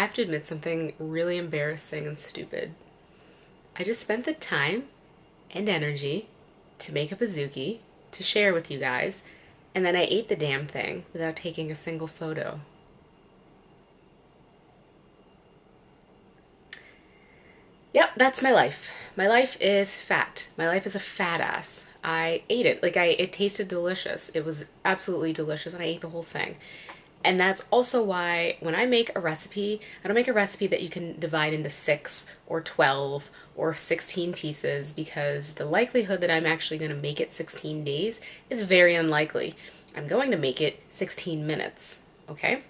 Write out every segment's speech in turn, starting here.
I have to admit something really embarrassing and stupid. I just spent the time and energy to make a Pizookie to share with you guys, and then I ate the damn thing without taking a single photo. Yep, that's my life. My life is fat. My life is a fat ass. I ate it. It tasted delicious. It was absolutely delicious, and I ate the whole thing. And that's also why when I make a recipe, I don't make a recipe that you can divide into 6 or 12 or 16 pieces, because the likelihood that I'm actually going to make it 16 days is very unlikely. I'm going to make it 16 minutes, okay?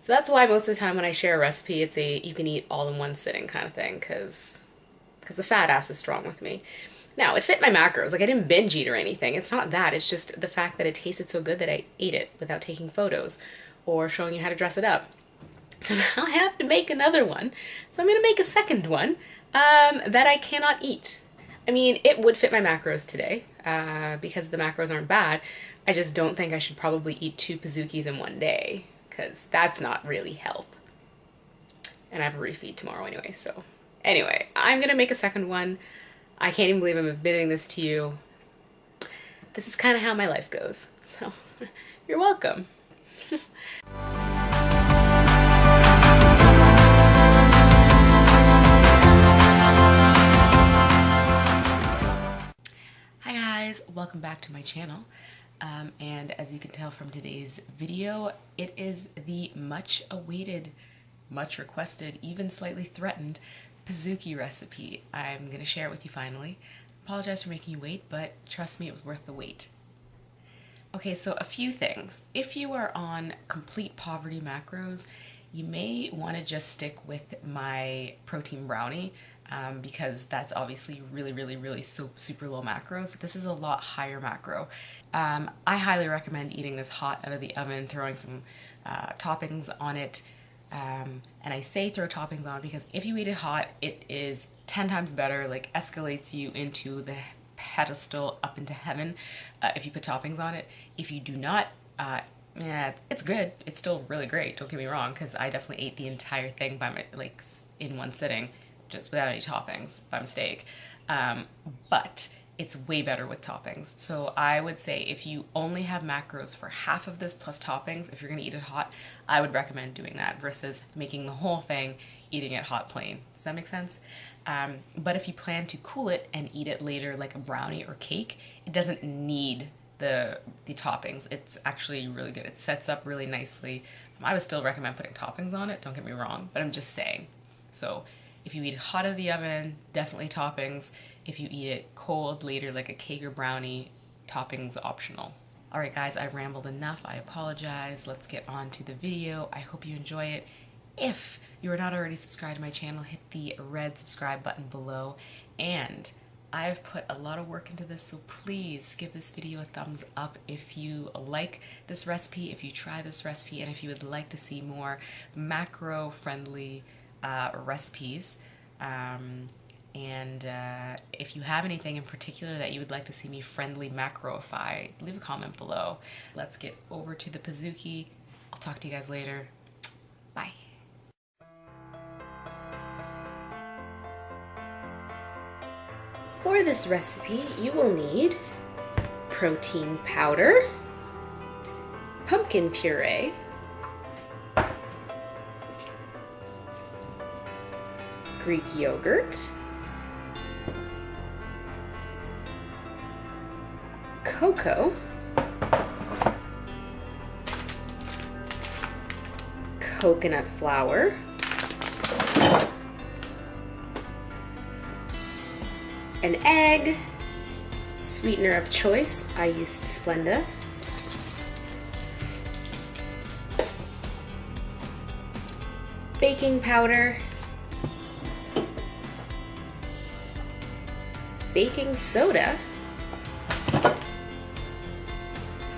So that's why most of the time when I share a recipe, it's a you can eat all in one sitting kind of thing, because the fat ass is strong with me. Now, it fit my macros. Like, I didn't binge eat or anything. It's not that. It's just the fact that it tasted so good that I ate it without taking photos or showing you how to dress it up. So now I have to make another one. So I'm going to make a second one that I cannot eat. I mean, it would fit my macros today because the macros aren't bad. I just don't think I should probably eat 2 Pizookies in one day, because that's not really health. And I have a refeed tomorrow anyway, so. Anyway, I'm going to make a second one. I can't even believe I'm admitting this to you. This is kind of how my life goes. So, you're welcome. Hi guys, welcome back to my channel. And as you can tell from today's video, it is the much awaited, much requested, even slightly threatened Pizookie recipe. I'm going to share it with you finally. Apologize for making you wait, but trust me, it was worth the wait. Okay, so a few things. If you are on complete poverty macros, you may want to just stick with my protein brownie because that's obviously really super low macros. This is a lot higher macro. I highly recommend eating this hot out of the oven, throwing some toppings on it. And I say throw toppings on because if you eat it hot, it is 10 times better, like escalates you into the pedestal up into heaven if you put toppings on it. If you do not, yeah, it's good. It's still really great, don't get me wrong, because I definitely ate the entire thing by in one sitting, just without any toppings by mistake. But it's way better with toppings. So I would say if you only have macros for half of this plus toppings, if you're gonna eat it hot, I would recommend doing that versus making the whole thing, eating it hot plain. Does that make sense? But if you plan to cool it and eat it later like a brownie or cake, it doesn't need the toppings. It's actually really good. It sets up really nicely. I would still recommend putting toppings on it, don't get me wrong, but I'm just saying. So if you eat it hot out of the oven, definitely toppings. If you eat it cold later like a cake or brownie, toppings optional. All right guys, I rambled enough. I apologize. Let's get on to the video. I hope you enjoy it. If you are not already subscribed to my channel, hit the red subscribe button below. And I've put a lot of work into this, so please give this video a thumbs up if you like this recipe, if you try this recipe, and if you would like to see more macro-friendly recipes. And if you have anything in particular that you would like to see me friendly macroify, leave a comment below. Let's get over to the Pizookie. I'll talk to you guys later. Bye. For this recipe, you will need protein powder, pumpkin puree, Greek yogurt, cocoa, coconut flour, an egg, sweetener of choice, I used Splenda, baking powder, baking soda,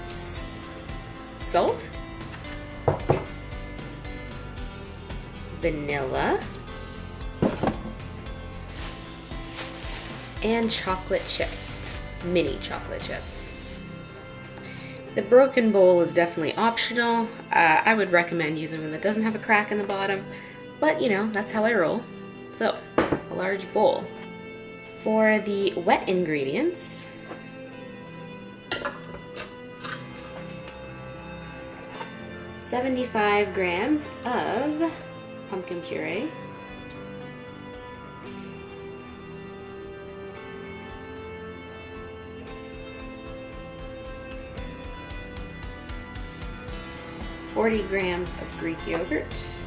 salt, vanilla, and chocolate chips, mini chocolate chips. The broken bowl is definitely optional. I would recommend using one that doesn't have a crack in the bottom, but you know, that's how I roll. So, a large bowl. For the wet ingredients, $75 grams of pumpkin puree, $40 grams of Greek yogurt,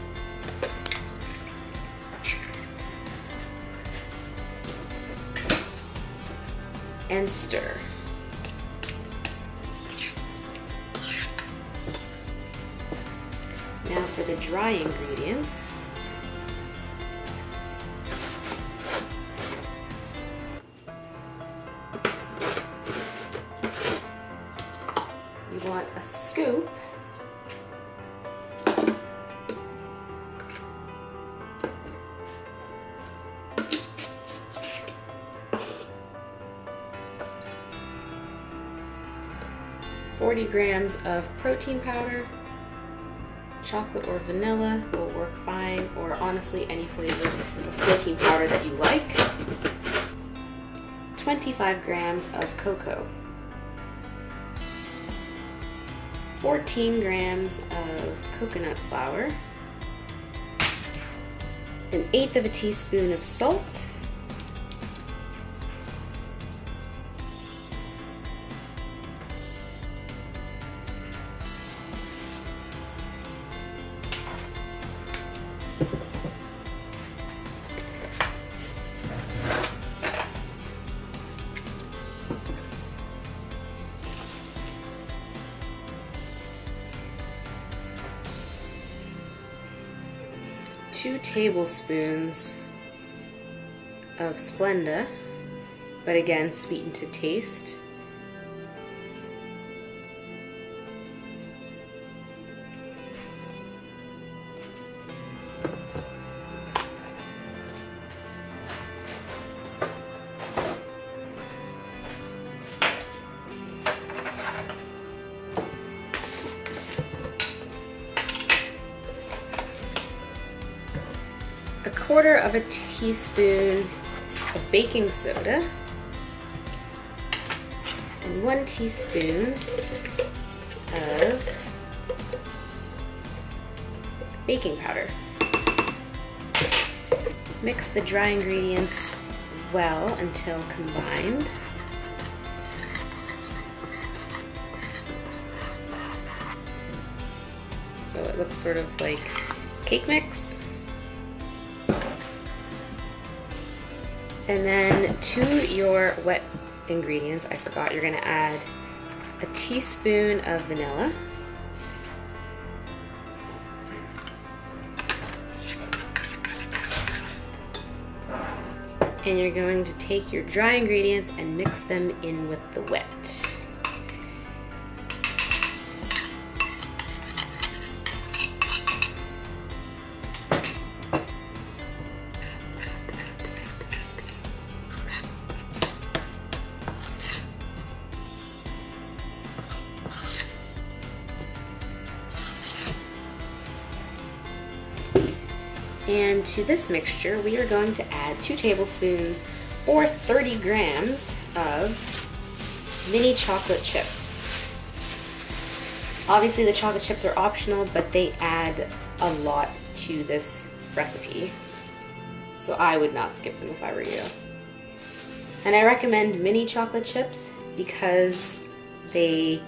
and stir. Now for the dry ingredients. You want a scoop $40 grams of protein powder, chocolate or vanilla will work fine, or honestly any flavor of protein powder that you like, 25 grams of cocoa, 14 grams of coconut flour, 1/8 teaspoon of salt, two tablespoons of Splenda, but again sweetened to taste. A 1/4 teaspoon of baking soda, and 1 teaspoon of baking powder. Mix the dry ingredients well until combined. So it looks sort of like cake mix. And then to your wet ingredients, I forgot, you're gonna add a teaspoon of vanilla, and you're going to take your dry ingredients and mix them in with the wet. And to this mixture, we are going to add 2 tablespoons or 30 grams of mini chocolate chips. Obviously the chocolate chips are optional, but they add a lot to this recipe. So I would not skip them if I were you. And I recommend mini chocolate chips because they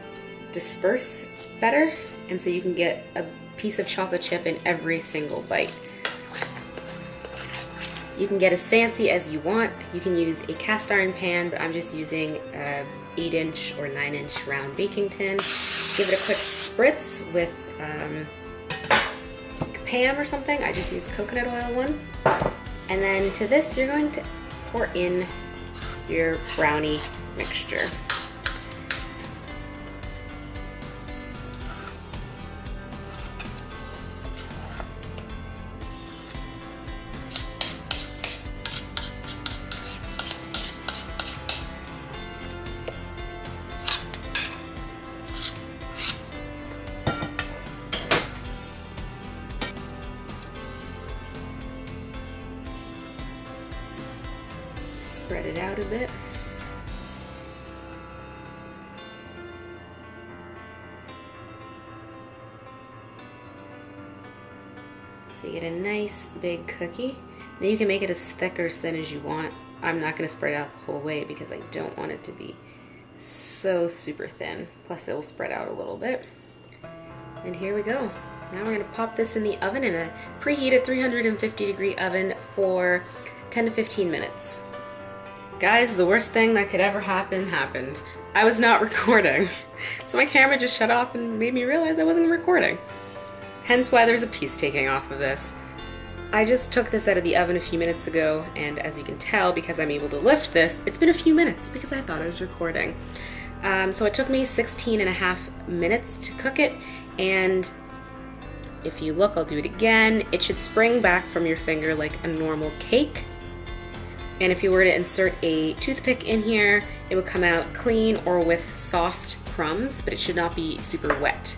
disperse better, and so you can get a piece of chocolate chip in every single bite. You can get as fancy as you want. You can use a cast iron pan, but I'm just using a 8-inch or 9-inch round baking tin. Give it a quick spritz with Pam or something. I just use coconut oil one. And then to this, you're going to pour in your brownie mixture. spread it out a bit. So you get a nice big cookie. Now you can make it as thick or as thin as you want. I'm not going to spread it out the whole way because I don't want it to be so super thin. Plus it will spread out a little bit. And here we go. Now we're going to pop this in the oven in a preheated 350-degree oven for 10 to 15 minutes. Guys, the worst thing that could ever happen happened. I was not recording. So my camera just shut off and made me realize I wasn't recording. Hence why there's a piece taking off of this. I just took this out of the oven a few minutes ago, and as you can tell, because I'm able to lift this, it's been a few minutes because I thought I was recording. So it took me 16.5 minutes to cook it, and if you look, I'll do it again, it should spring back from your finger like a normal cake. And if you were to insert a toothpick in here, it would come out clean or with soft crumbs, but it should not be super wet.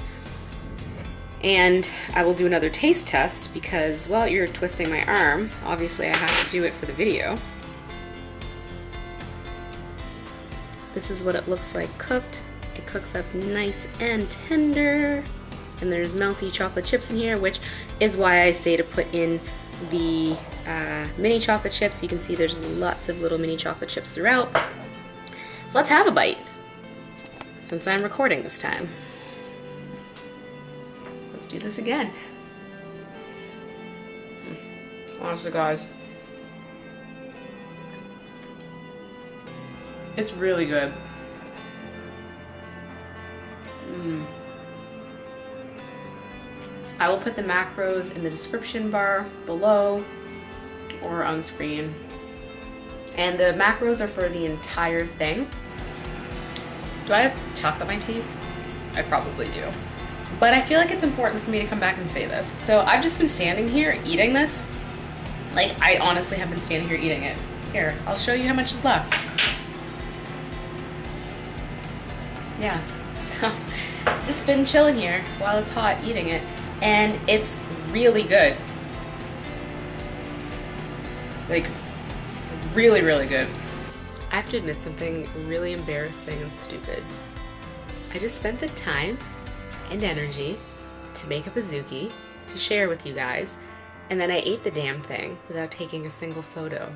And I will do another taste test because, well, you're twisting my arm. Obviously, I have to do it for the video. This is what it looks like cooked. It cooks up nice and tender. And there's melty chocolate chips in here, which is why I say to put in the mini chocolate chips. You can see there's lots of little mini chocolate chips throughout. So let's have a bite, since I'm recording this time. Let's do this again. Honestly, guys, it's really good. I will put the macros in the description bar below or on screen. And the macros are for the entire thing. Do I have chocolate in my teeth? I probably do. But I feel like it's important for me to come back and say this. So I've just been standing here eating this. Like, I honestly have been standing here eating it. Here, I'll show you how much is left. Yeah, so just been chilling here while it's hot eating it. And it's really good. Like, really, really good. I have to admit something really embarrassing and stupid. I just spent the time and energy to make a Pizookie to share with you guys, and then I ate the damn thing without taking a single photo.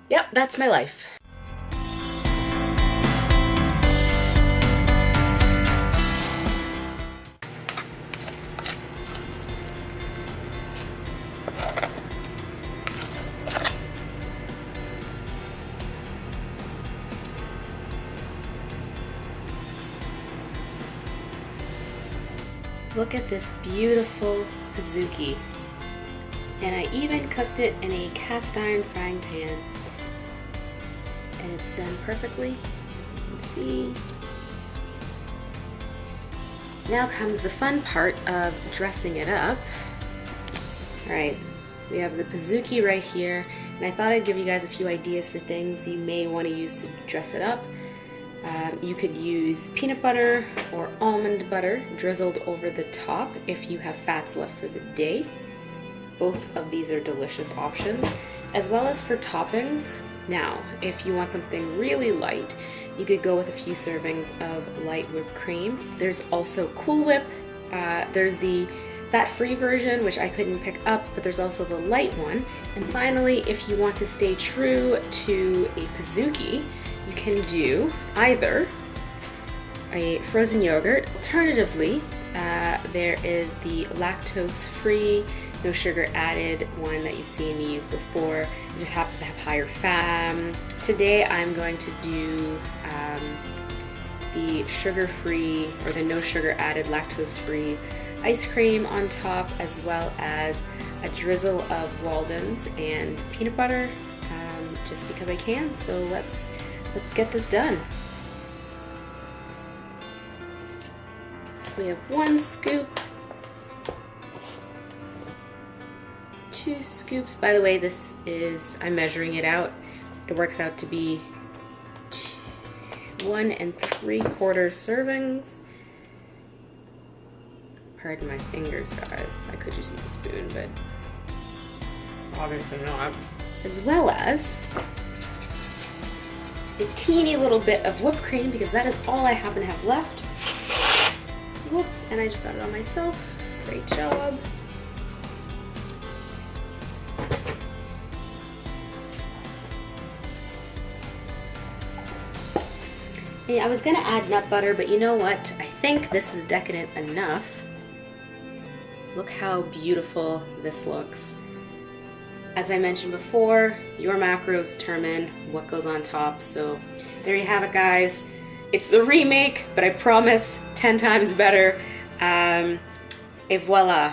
Yep, that's my life. Look at this beautiful Pizookie. And I even cooked it in a cast iron frying pan. And it's done perfectly, as you can see. Now comes the fun part of dressing it up. Alright, we have the Pizookie right here, and I thought I'd give you guys a few ideas for things you may want to use to dress it up. You could use peanut butter or almond butter drizzled over the top if you have fats left for the day. Both of these are delicious options, as well as for toppings. Now, if you want something really light, you could go with a few servings of light whipped cream. There's also Cool Whip. There's the fat-free version, which I couldn't pick up, but there's also the light one. And finally, if you want to stay true to a Pizookie, you can do either a frozen yogurt. Alternatively, there is the lactose-free, no sugar added one that you've seen me use before. It just happens to have higher fat. Today I'm going to do the sugar-free or the no sugar added lactose-free ice cream on top, as well as a drizzle of Walden's and peanut butter, just because I can. So let's get this done. So we have 1 scoop, 2 scoops. By the way, this is, I'm measuring it out. It works out to be 1 3/4 servings. Pardon my fingers, guys. I could just use a spoon, but Obviously not. As well as a teeny little bit of whipped cream, because that is all I happen to have left. Whoops, and I just got it on myself. Great job. Yeah, I was gonna add nut butter, but you know what? I think this is decadent enough. Look how beautiful this looks. As I mentioned before, your macros determine what goes on top. So there you have it, guys. It's the remake, but I promise 10 times better. Et voila.